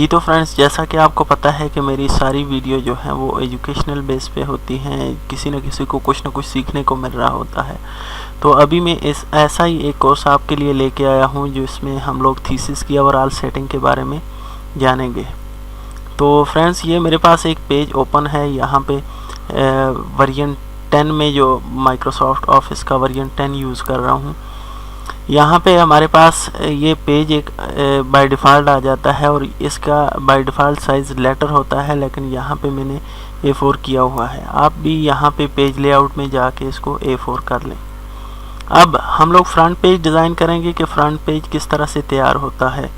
जी तो फ्रेंड्स, जैसा कि आपको पता है कि मेरी सारी वीडियो जो है वो एजुकेशनल बेस पे होती हैं, किसी न किसी को कुछ न कुछ सीखने को मिल रहा होता है। तो अभी मैं ऐसा ही एक कोर्स आपके लिए लेके आया हूँ जिसमें हम लोग थीसिस की ओवरऑल सेटिंग के बारे में जानेंगे। तो फ्रेंड्स, ये मेरे पास एक पेज ओपन है। यहाँ पे वर्जन 10 में जो माइक्रोसॉफ्ट ऑफिस का वर्जन 10 यूज़ कर रहा हूँ। यहाँ पे हमारे पास ये पेज एक बाय डिफ़ॉल्ट आ जाता है और इसका बाय डिफ़ॉल्ट साइज़ लेटर होता है, लेकिन यहाँ पे मैंने A4 किया हुआ है। आप भी यहाँ पे पेज लेआउट में जाके इसको A4 कर लें। अब हम लोग फ्रंट पेज डिज़ाइन करेंगे कि फ्रंट पेज किस तरह से तैयार होता है।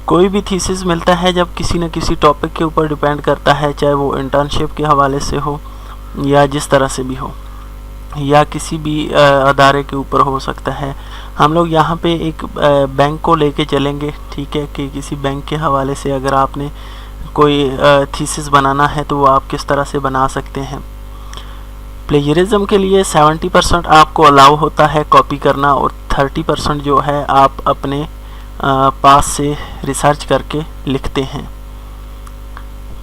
कोई भी थीसिस मिलता है जब किसी न किसी टॉपिक के ऊपर डिपेंड करता है, चाहे वो इंटर्नशिप के हवाले से हो या जिस तरह से भी हो, या किसी भी अदारे के ऊपर हो सकता है। हम लोग यहाँ पे एक बैंक को लेके चलेंगे, ठीक है, कि किसी बैंक के हवाले से अगर आपने कोई थीसिस बनाना है तो वो आप किस तरह से बना सकते हैं। प्लेजरिज्म के लिए 70% आपको अलाउ होता है कॉपी करना और 30% जो है आप अपने पास से रिसर्च करके लिखते हैं।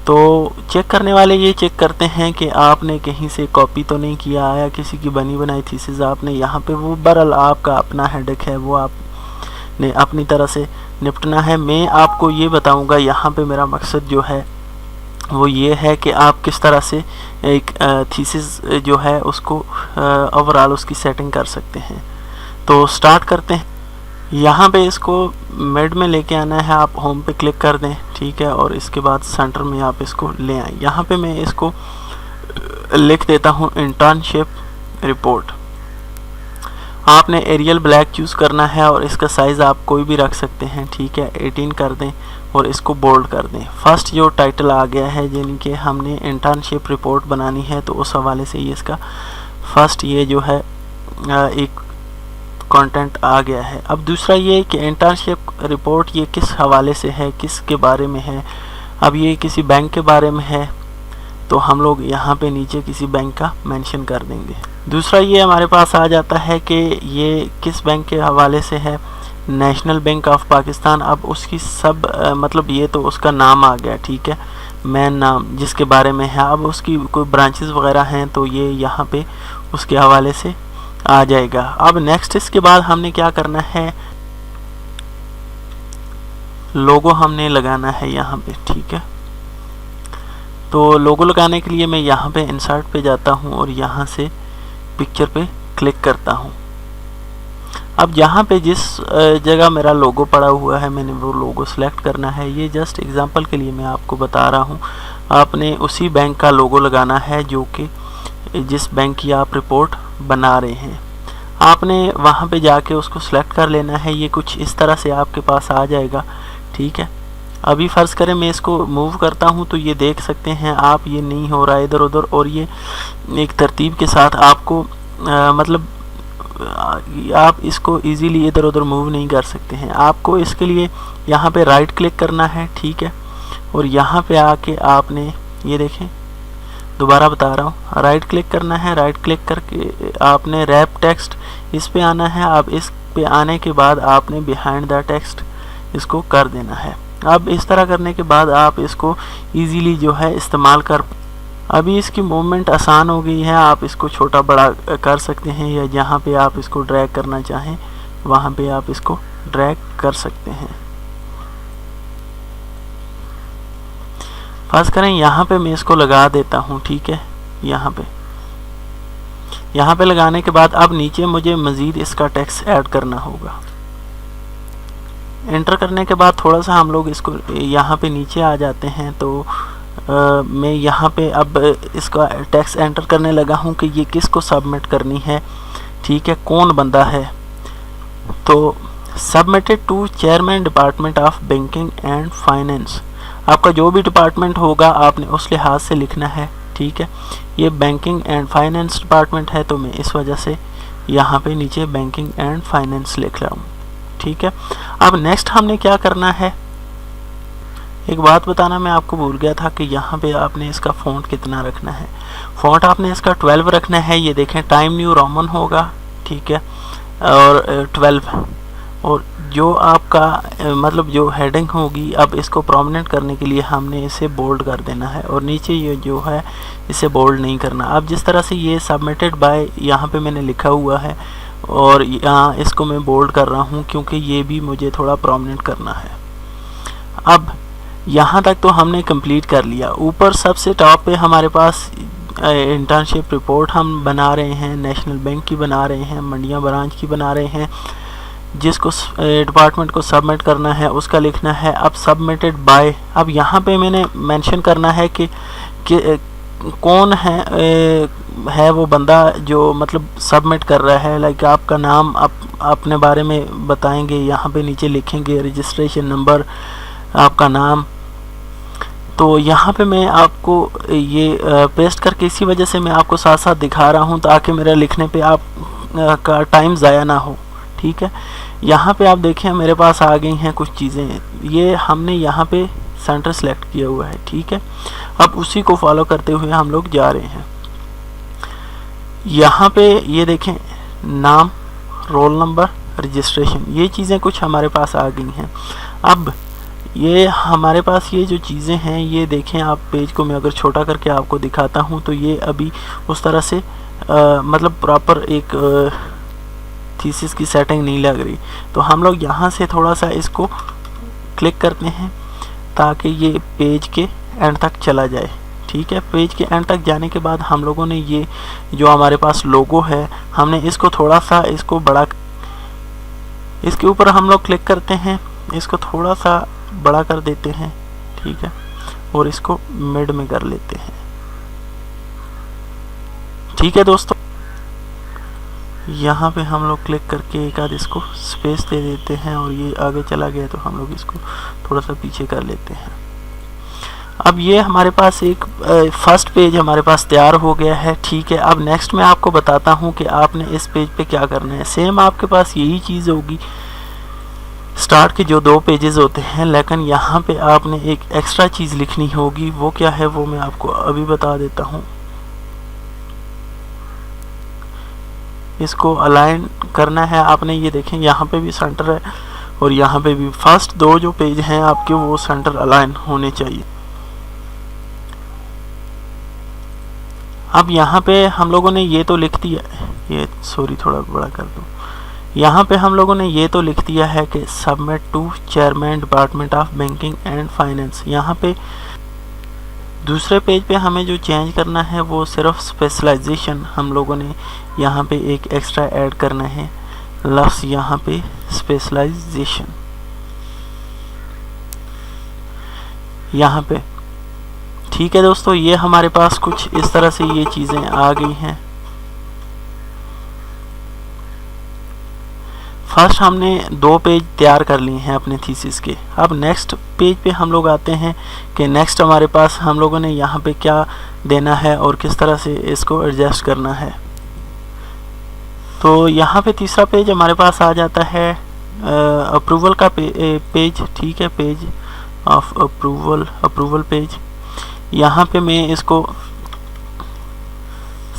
तो चेक करने वाले ये चेक करते हैं कि आपने कहीं से कॉपी तो नहीं किया या किसी की बनी बनाई थीसिस आपने यहाँ पे, वो बहरहाल आपका अपना हेडेक है, वो आपने अपनी तरह से निपटना है। मैं आपको ये बताऊंगा, यहाँ पे मेरा मकसद जो है वो ये है कि आप किस तरह से एक थीसिस जो है उसको ओवरऑल उसकी सेटिंग कर सकते हैं। तो स्टार्ट करते हैं। यहाँ पे इसको मिड में लेके आना है, आप होम पे क्लिक कर दें, ठीक है, और इसके बाद सेंटर में आप इसको ले आएँ। यहाँ पे मैं इसको लिख देता हूँ इंटर्नशिप रिपोर्ट। आपने एरियल ब्लैक चूज़ करना है और इसका साइज़ आप कोई भी रख सकते हैं, ठीक है, 18 कर दें और इसको बोल्ड कर दें। फर्स्ट जो टाइटल आ गया है यानी कि हमने इंटर्नशिप रिपोर्ट बनानी है, तो उस हवाले से ये इसका फर्स्ट ये जो है एक कंटेंट आ गया है। अब दूसरा ये कि इंटर्नशिप रिपोर्ट ये किस हवाले से है, किसके बारे में है। अब ये किसी बैंक के बारे में है तो हम लोग यहाँ पे नीचे किसी बैंक का मेंशन कर देंगे। दूसरा ये हमारे पास आ जाता है कि ये किस बैंक के हवाले से है, नेशनल बैंक ऑफ पाकिस्तान। अब उसकी सब मतलब ये तो उसका नाम आ गया, ठीक है, मेन नाम जिसके बारे में है। अब उसकी कोई ब्रांचेस वगैरह हैं तो ये यहाँ पे उसके हवाले से आ जाएगा। अब नेक्स्ट इसके बाद हमने क्या करना है, लोगो हमने लगाना है यहाँ पे, ठीक है। तो लोगो लगाने के लिए मैं यहाँ पे इंसर्ट पे जाता हूँ और यहाँ से पिक्चर पे क्लिक करता हूँ। अब यहाँ पे जिस जगह मेरा लोगो पड़ा हुआ है मैंने वो लोगो सेलेक्ट करना है। ये जस्ट एग्जांपल के लिए मैं आपको बता रहा हूँ। आपने उसी बैंक का लोगो लगाना है जो कि जिस बैंक की आप रिपोर्ट बना रहे हैं। आपने वहाँ पे जाके उसको सेलेक्ट कर लेना है। ये कुछ इस तरह से आपके पास आ जाएगा, ठीक है। अभी फ़र्ज़ करें मैं इसको मूव करता हूँ तो ये देख सकते हैं आप, ये नहीं हो रहा है इधर उधर, और ये एक तरतीब के साथ आपको मतलब आप इसको इजीली इधर उधर मूव नहीं कर सकते हैं। आपको इसके लिए यहाँ पे राइट क्लिक करना है, ठीक है, और यहाँ पे आके आपने ये देखें, दोबारा बता रहा हूँ, राइट क्लिक करना है। राइट क्लिक करके आपने रैप टेक्स्ट इस पे आना है। अब इस पे आने के बाद आपने बिहाइंड द टेक्स्ट इसको कर देना है। अब इस तरह करने के बाद आप इसको इजीली जो है इस्तेमाल कर, अभी इसकी मूवमेंट आसान हो गई है। आप इसको छोटा बड़ा कर सकते हैं या जहाँ पे आप इसको ड्रैग करना चाहें वहाँ पे आप इसको ड्रैग कर सकते हैं। फर्ज करें यहाँ पे मैं इसको लगा देता हूँ, ठीक है। यहाँ पे लगाने के बाद अब नीचे मुझे मज़ीद इसका टेक्स्ट ऐड करना होगा। एंटर करने के बाद थोड़ा सा हम लोग इसको यहाँ पे नीचे आ जाते हैं। तो मैं यहाँ पे अब इसका टेक्स्ट एंटर करने लगा हूँ कि ये किसको सबमिट करनी है, ठीक है, कौन बंदा है। तो submitted to chairman department of banking and finance. आपका जो भी डिपार्टमेंट होगा आपने उस लिहाज से लिखना है, ठीक है। ये बैंकिंग एंड फाइनेंस डिपार्टमेंट है तो मैं इस वजह से यहाँ पे नीचे बैंकिंग एंड फाइनेंस लिख रहा हूँ, ठीक है। अब नेक्स्ट हमने क्या करना है, एक बात बताना मैं आपको भूल गया था कि यहाँ पे आपने इसका फ़ॉन्ट कितना रखना है। फ़ॉन्ट आपने इसका 12 रखना है। ये देखें टाइम न्यू रोमन होगा, ठीक है, और 12, और जो आप मतलब जो हेडिंग होगी, अब इसको प्रोमिनेंट करने के लिए हमने इसे बोल्ड कर देना है और नीचे ये जो है इसे बोल्ड नहीं करना। अब जिस तरह से ये सबमिटेड बाय यहाँ पे मैंने लिखा हुआ है और यहाँ इसको मैं बोल्ड कर रहा हूँ क्योंकि ये भी मुझे थोड़ा प्रोमिनेंट करना है। अब यहाँ तक तो हमने कंप्लीट कर लिया। ऊपर सबसे टॉप पे हमारे पास इंटर्नशिप रिपोर्ट हम बना रहे हैं, नेशनल बैंक की बना रहे हैं, मंडियाँ ब्रांच की बना रहे हैं, जिसको डिपार्टमेंट को सबमिट करना है उसका लिखना है। अब सबमिटेड बाय, अब यहाँ पे मैंने मेंशन करना है कि कौन है वो बंदा जो मतलब सबमिट कर रहा है। लाइक आपका नाम, आप अपने बारे में बताएंगे, यहाँ पे नीचे लिखेंगे रजिस्ट्रेशन नंबर, आपका नाम। तो यहाँ पे मैं आपको ये पेस्ट करके इसी वजह से मैं आपको साथ साथ दिखा रहा हूँ ताकि मेरा लिखने पे आप का टाइम ज़ाया ना हो। ठीक है, यहाँ पे आप देखें मेरे पास आ गई हैं कुछ चीज़ें, ये हमने यहाँ पे सेंटर सेलेक्ट किया हुआ है। ठीक है, अब उसी को फॉलो करते हुए हम लोग जा रहे हैं। यहाँ पे ये देखें नाम, रोल नंबर, रजिस्ट्रेशन, ये चीज़ें कुछ हमारे पास आ गई हैं। अब ये हमारे पास ये जो चीज़ें हैं, ये देखें आप पेज को मैं अगर छोटा करके आपको दिखाता हूँ तो ये अभी उस तरह से मतलब प्रॉपर एक थीसिस की सेटिंग नहीं लग रही। तो हम लोग यहाँ से थोड़ा सा इसको क्लिक करते हैं ताकि ये पेज के एंड तक चला जाए। ठीक है, पेज के एंड तक जाने के बाद हम लोगों ने ये जो हमारे पास लोगो है, हमने इसको थोड़ा सा इसको बड़ा, इसके ऊपर हम लोग क्लिक करते हैं, इसको थोड़ा सा बड़ा कर देते हैं। ठीक है, और इसको मिड में कर लेते हैं। ठीक है दोस्तों, यहाँ पे हम लोग क्लिक करके एक आध इसको स्पेस दे देते हैं और ये आगे चला गया तो हम लोग इसको थोड़ा सा पीछे कर लेते हैं। अब ये हमारे पास एक फर्स्ट पेज हमारे पास तैयार हो गया है। ठीक है, अब नेक्स्ट मैं आपको बताता हूँ कि आपने इस पेज पे क्या करना है। सेम आपके पास यही चीज़ होगी, स्टार्ट के जो 2 पेजेस होते हैं, लेकिन यहाँ पे आपने एक एक्स्ट्रा चीज़ लिखनी होगी। वो क्या है वो मैं आपको अभी बता देता हूँ। इसको अलाइन करना है आपने, ये देखें यहाँ पे भी सेंटर है और यहाँ पे भी। फर्स्ट 2 जो पेज हैं आपके वो सेंटर अलाइन होने चाहिए। अब यहाँ पे हम लोगों ने ये तो लिख दिया, ये सॉरी थोड़ा बड़ा कर दूँ। यहाँ पे हम लोगों ने ये तो लिख दिया है कि submit to chairman department of banking and finance. यहाँ पे दूसरे पेज पे हमें जो चेंज करना है वो सिर्फ स्पेशलाइजेशन हम लोगों ने यहाँ पे एक एक्स्ट्रा ऐड करना है, लफ्ज़ यहाँ पे स्पेशलाइजेशन यहाँ पे। ठीक है दोस्तों, ये हमारे पास कुछ इस तरह से ये चीज़ें आ गई हैं। फर्स्ट हमने 2 पेज तैयार कर लिए हैं अपने थीसिस के। अब नेक्स्ट पेज पे हम लोग आते हैं कि नेक्स्ट हमारे पास हम लोगों ने यहाँ पे क्या देना है और किस तरह से इसको एडजस्ट करना है। तो यहाँ पे तीसरा पेज हमारे पास आ जाता है अप्रूवल का पेज। ठीक है, पेज ऑफ अप्रूवल पेज। यहाँ पे मैं इसको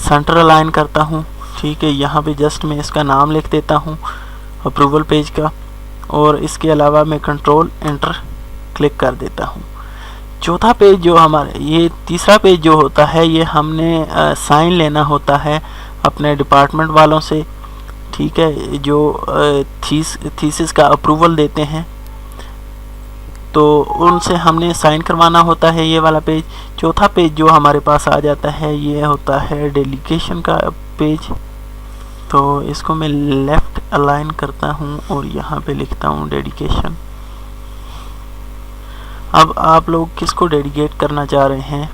सेंटर अलाइन करता हूँ। ठीक है, यहाँ पे जस्ट मैं इसका नाम लिख देता हूँ अप्रूवल पेज का, और इसके अलावा मैं कंट्रोल एंटर क्लिक कर देता हूँ। चौथा पेज जो हमारे, ये तीसरा पेज जो होता है, ये हमने साइन लेना होता है अपने डिपार्टमेंट वालों से। ठीक है, जो थीसिस का अप्रूवल देते हैं तो उनसे हमने साइन करवाना होता है ये वाला पेज। चौथा पेज जो हमारे पास आ जाता है ये होता है डेलीगेशन का पेज। तो इसको मैं लेफ़्ट अलाइन करता हूँ और यहाँ पे लिखता हूँ डेडिकेशन। अब आप लोग किसको डेडिकेट करना चाह रहे हैं,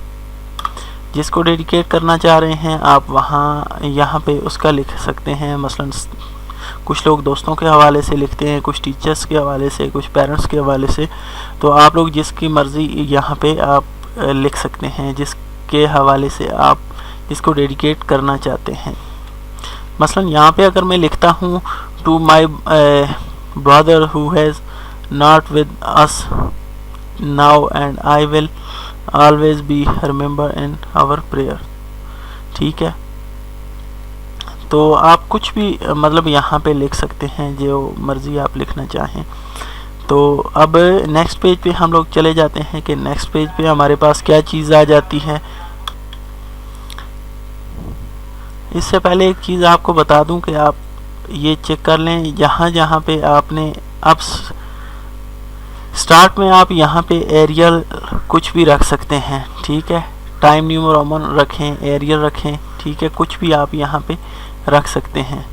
जिसको डेडिकेट करना चाह रहे हैं आप वहाँ यहाँ पे उसका लिख सकते हैं। मसलन कुछ लोग दोस्तों के हवाले से लिखते हैं, कुछ टीचर्स के हवाले से, कुछ पेरेंट्स के हवाले से। तो आप लोग जिसकी मर्ज़ी यहाँ पे आप लिख सकते हैं, जिसके हवाले से आप इसको डेडिकेट करना चाहते हैं। मसलन यहाँ पे अगर मैं लिखता हूँ to my brother who has not with us now and I will always be remember in our prayer. ठीक है, तो आप कुछ भी मतलब यहाँ पे लिख सकते हैं जो मर्ज़ी आप लिखना चाहें। तो अब नेक्स्ट पेज पे हम लोग चले जाते हैं कि नेक्स्ट पेज पे हमारे पास क्या चीज़ आ जाती है। इससे पहले एक चीज़ आपको बता दूं कि आप ये चेक कर लें, जहाँ पे आपने अब स्टार्ट में आप यहाँ पे एरियल कुछ भी रख सकते हैं, ठीक है। टाइम न्यू रोमन रखें, एरियल रखें, ठीक है, कुछ भी आप यहाँ पे रख सकते हैं।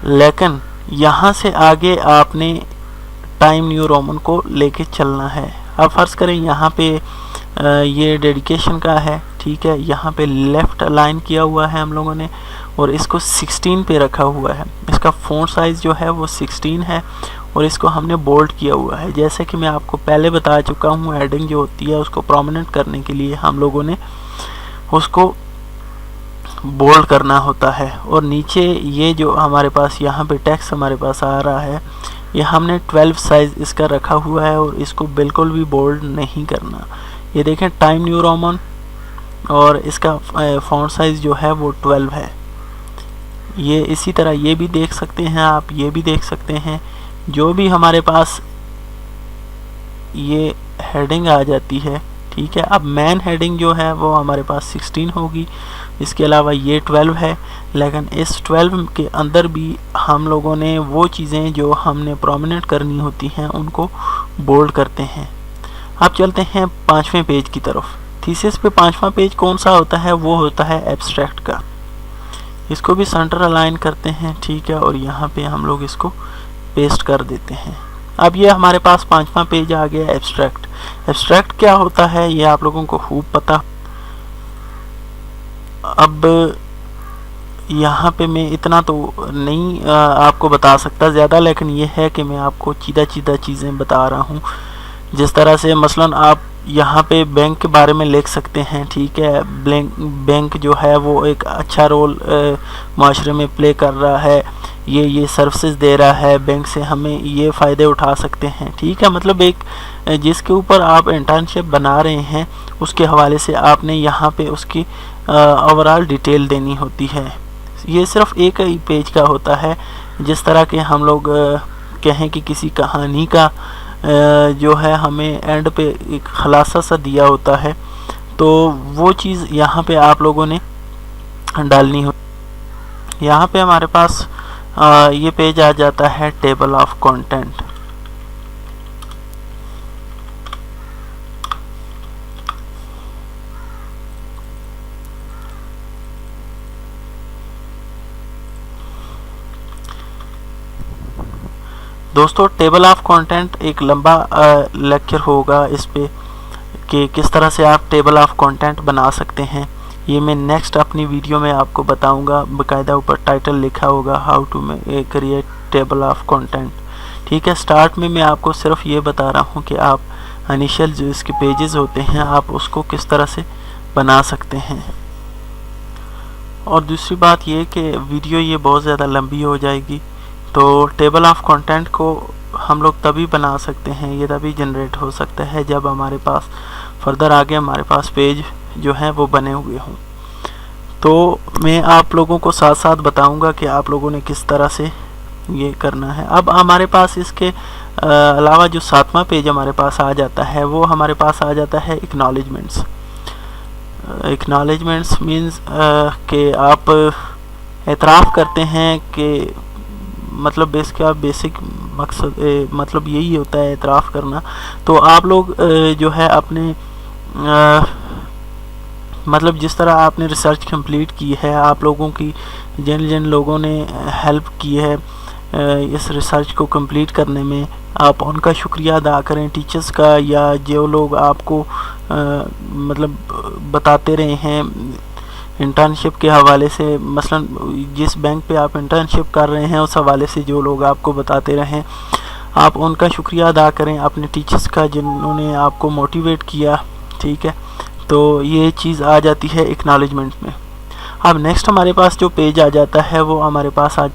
लेकिन यहाँ से आगे आपने टाइम न्यू रोमन को लेके चलना है। अब फर्ज़ करें यहाँ पे ये डेडिकेशन का है, ठीक है, यहाँ पे लेफ़्ट अलाइन किया हुआ है हम लोगों ने और इसको 16 पे रखा हुआ है। इसका फ़ॉन्ट साइज़ जो है वो 16 है और इसको हमने बोल्ड किया हुआ है। जैसे कि मैं आपको पहले बता चुका हूँ, हेडिंग जो होती है उसको प्रोमिनेंट करने के लिए हम लोगों ने उसको बोल्ड करना होता है। और नीचे ये जो हमारे पास यहाँ पे टेक्स्ट हमारे पास आ रहा है, ये हमने 12 साइज़ इसका रखा हुआ है और इसको बिल्कुल भी बोल्ड नहीं करना। ये देखें टाइम न्यू रोमन और इसका फ़ॉन्ट साइज़ जो है वो 12 है। ये इसी तरह ये भी देख सकते हैं आप, ये भी देख सकते हैं। जो भी हमारे पास ये हेडिंग आ जाती है, ठीक है। अब मेन हेडिंग जो है वो हमारे पास 16 होगी, इसके अलावा ये 12 है। लेकिन इस 12 के अंदर भी हम लोगों ने वो चीज़ें जो हमने प्रोमिनेंट करनी होती हैं उनको बोल्ड करते हैं। अब चलते हैं 5वें पेज की तरफ। थीसिस पे 5वां पेज कौन सा होता है? वो होता है एब्स्ट्रैक्ट का। इसको भी सेंटर अलाइन करते हैं, ठीक है, और यहाँ पे हम लोग इसको पेस्ट कर देते हैं। अब ये हमारे पास 5वां पेज आ गया एब्स्ट्रैक्ट। एब्स्ट्रैक्ट क्या होता है ये आप लोगों को खूब पता। अब यहाँ पे मैं इतना तो नहीं आपको बता सकता ज़्यादा, लेकिन ये है कि मैं आपको सीधा चीज़ें बता रहा हूँ। जिस तरह से मसलन आप यहाँ पे बैंक के बारे में लिख सकते हैं, ठीक है। बैंक जो है वो एक अच्छा रोल माशरे में प्ले कर रहा है, ये सर्विसेज दे रहा है, बैंक से हमें ये फ़ायदे उठा सकते हैं, ठीक है। मतलब एक जिसके ऊपर आप इंटर्नशिप बना रहे हैं उसके हवाले से आपने यहाँ पे उसकी ओवरऑल डिटेल देनी होती है। ये सिर्फ एक ही पेज का होता है। जिस तरह के हम लोग कहें कि किसी कहानी का जो है हमें एंड पे एक खलासा सा दिया होता है, तो वो चीज़ यहाँ पे आप लोगों ने डालनी हो। यहाँ पे हमारे पास ये पेज आ जाता है टेबल ऑफ कंटेंट। दोस्तों टेबल ऑफ कंटेंट एक लंबा लेक्चर होगा इस पे कि किस तरह से आप टेबल ऑफ कंटेंट बना सकते हैं। ये मैं नेक्स्ट अपनी वीडियो में आपको बताऊंगा। बाकायदा ऊपर टाइटल लिखा होगा how to create table of content, ठीक है। स्टार्ट में मैं आपको सिर्फ ये बता रहा हूँ कि आप इनिशियल जो इसके पेजेस होते हैं आप उसको किस तरह से बना सकते हैं। और दूसरी बात ये कि वीडियो ये बहुत ज़्यादा लंबी हो जाएगी, तो टेबल ऑफ कंटेंट को हम लोग तभी बना सकते हैं, ये तभी जनरेट हो सकता है जब हमारे पास फर्दर आगे हमारे पास पेज जो हैं वो बने हुए हों। तो मैं आप लोगों को साथ साथ बताऊंगा कि आप लोगों ने किस तरह से ये करना है। अब हमारे पास इसके अलावा जो 7वां पेज हमारे पास आ जाता है वो हमारे पास आ जाता है एक्नॉलेजमेंट्स। एक्नॉलेजमेंट्स मीन्स कि आप एतराफ़ करते हैं कि मतलब इसका बेसिक मकसद मतलब यही होता है एतराफ़ करना। तो आप लोग जो है अपने मतलब जिस तरह आपने रिसर्च कंप्लीट की है, आप लोगों की जिन लोगों ने हेल्प की है इस रिसर्च को कंप्लीट करने में, आप उनका शुक्रिया अदा करें, टीचर्स का, या जो लोग आपको मतलब बताते रहे हैं इंटर्नशिप के हवाले से। मसलन जिस बैंक पे आप इंटर्नशिप कर रहे हैं उस हवाले से जो लोग आपको बताते रहें, आप उनका शुक्रिया अदा करें, अपने टीचर्स का जिन्होंने आपको मोटिवेट किया, ठीक है। तो ये चीज़ आ जाती है एक्नॉलेजमेंट में। अब नेक्स्ट हमारे पास जो पेज आ जाता है वो हमारे पास आ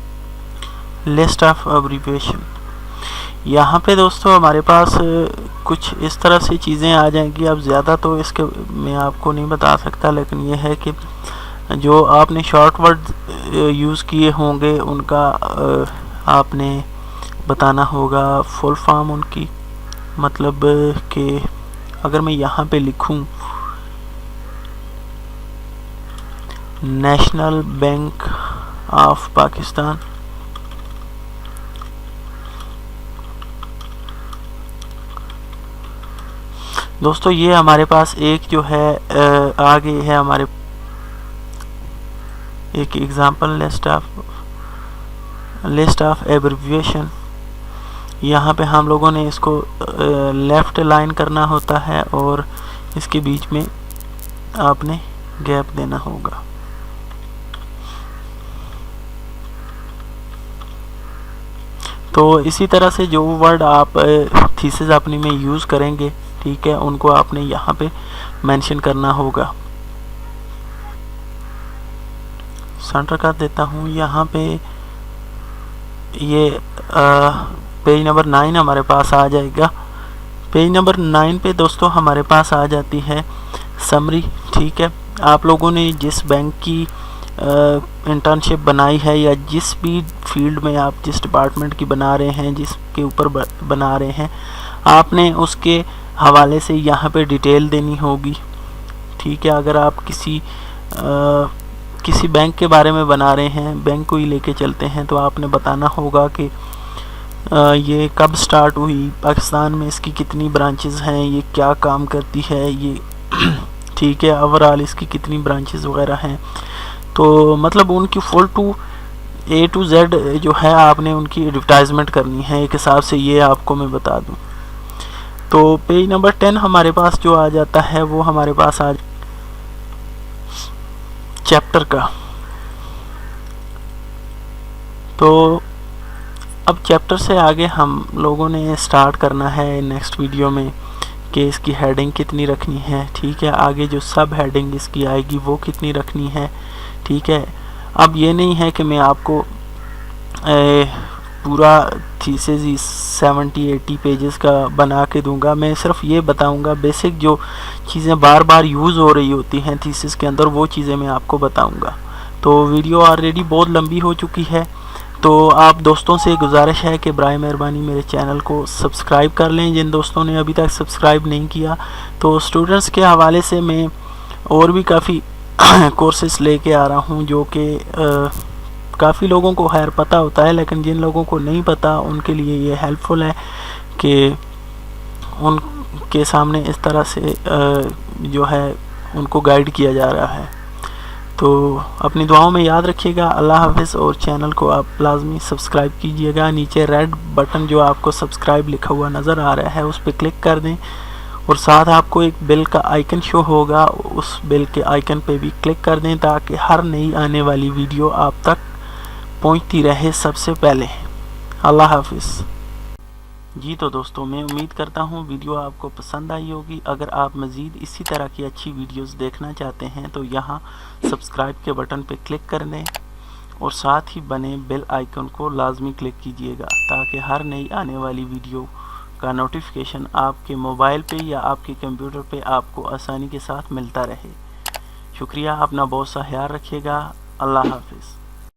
लिस्ट ऑफ एब्रिविएशन। यहाँ पे दोस्तों हमारे पास कुछ इस तरह से चीज़ें आ जाएंगी। अब ज़्यादा तो इसके मैं आपको नहीं बता सकता, लेकिन ये है कि जो आपने शॉर्ट वर्ड यूज़ किए होंगे उनका आपने बताना होगा फुल फॉर्म उनकी, मतलब कि अगर मैं यहाँ पे लिखूं नेशनल बैंक ऑफ पाकिस्तान, दोस्तों ये हमारे पास एक जो है आ गई है हमारे एक एग्जांपल लिस्ट ऑफ एब्रिविएशन। यहाँ पे हम लोगों ने इसको लेफ़्ट लाइन करना होता है और इसके बीच में आपने गैप देना होगा। तो इसी तरह से जो वर्ड आप थीसिस अपनी में यूज़ करेंगे, ठीक है, उनको आपने यहाँ पे मेंशन करना होगा। सेंटर कर देता हूँ यहाँ पे, ये पेज नंबर 9 हमारे पास आ जाएगा। पेज नंबर 9 पे दोस्तों हमारे पास आ जाती है समरी, ठीक है। आप लोगों ने जिस बैंक की इंटर्नशिप बनाई है या जिस भी फील्ड में आप जिस डिपार्टमेंट की बना रहे हैं, जिसके ऊपर बना रहे हैं, आपने उसके हवाले से यहाँ पे डिटेल देनी होगी, ठीक है। अगर आप किसी बैंक के बारे में बना रहे हैं, बैंक को ही लेके चलते हैं, तो आपने बताना होगा कि ये कब स्टार्ट हुई, पाकिस्तान में इसकी कितनी ब्रांचेस हैं, ये क्या काम करती है, ये ठीक है, ओवरऑल इसकी कितनी ब्रांचेस वगैरह हैं। तो मतलब उनकी full to A to Z जो है आपने उनकी एडवर्टाइजमेंट करनी है, एक हिसाब से ये आपको मैं बता दूं। तो पेज नंबर 10 हमारे पास जो आ जाता है वो हमारे पास आ चैप्टर का। तो अब चैप्टर से आगे हम लोगों ने स्टार्ट करना है नेक्स्ट वीडियो में कि इसकी हेडिंग कितनी रखनी है, ठीक है। आगे जो सब हेडिंग इसकी आएगी वो कितनी रखनी है, ठीक है। अब ये नहीं है कि मैं आपको पूरा थीसिस ही 70-80 पेजेस का बना के दूंगा। मैं सिर्फ ये बताऊंगा बेसिक जो चीज़ें बार बार यूज़ हो रही होती हैं थीसिस के अंदर, वो चीज़ें मैं आपको बताऊंगा। तो वीडियो ऑलरेडी बहुत लंबी हो चुकी है, तो आप दोस्तों से गुजारिश है कि बराए मेहरबानी मेरे चैनल को सब्सक्राइब कर लें, जिन दोस्तों ने अभी तक सब्सक्राइब नहीं किया। तो स्टूडेंट्स के हवाले से मैं और भी काफ़ी कोर्सेस लेके आ रहा हूँ, जो कि काफ़ी लोगों को खैर पता होता है, लेकिन जिन लोगों को नहीं पता उनके लिए ये हेल्पफुल है कि उनके सामने इस तरह से जो है उनको गाइड किया जा रहा है। तो अपनी दुआओं में याद रखिएगा। अल्लाह हाफिज़। और चैनल को आप लाजमी सब्सक्राइब कीजिएगा। नीचे रेड बटन जो आपको सब्सक्राइब लिखा हुआ नज़र आ रहा है उस पर क्लिक कर दें, और साथ आपको एक बेल का आइकन शो होगा, उस बेल के आइकन पे भी क्लिक कर दें ताकि हर नई आने वाली वीडियो आप तक पहुंचती रहे सबसे पहले। अल्लाह हाफिज़ जी। तो दोस्तों मैं उम्मीद करता हूँ वीडियो आपको पसंद आई होगी। अगर आप मज़ीद इसी तरह की अच्छी वीडियोस देखना चाहते हैं तो यहाँ सब्सक्राइब के बटन पे क्लिक कर दें और साथ ही बने बेल आइकन को लाजमी क्लिक कीजिएगा ताकि हर नई आने वाली वीडियो का नोटिफिकेशन आपके मोबाइल पे या आपके कंप्यूटर पे आपको आसानी के साथ मिलता रहे। शुक्रिया। अपना बहुत सा ख्याल रखिएगा। अल्लाह हाफिज़।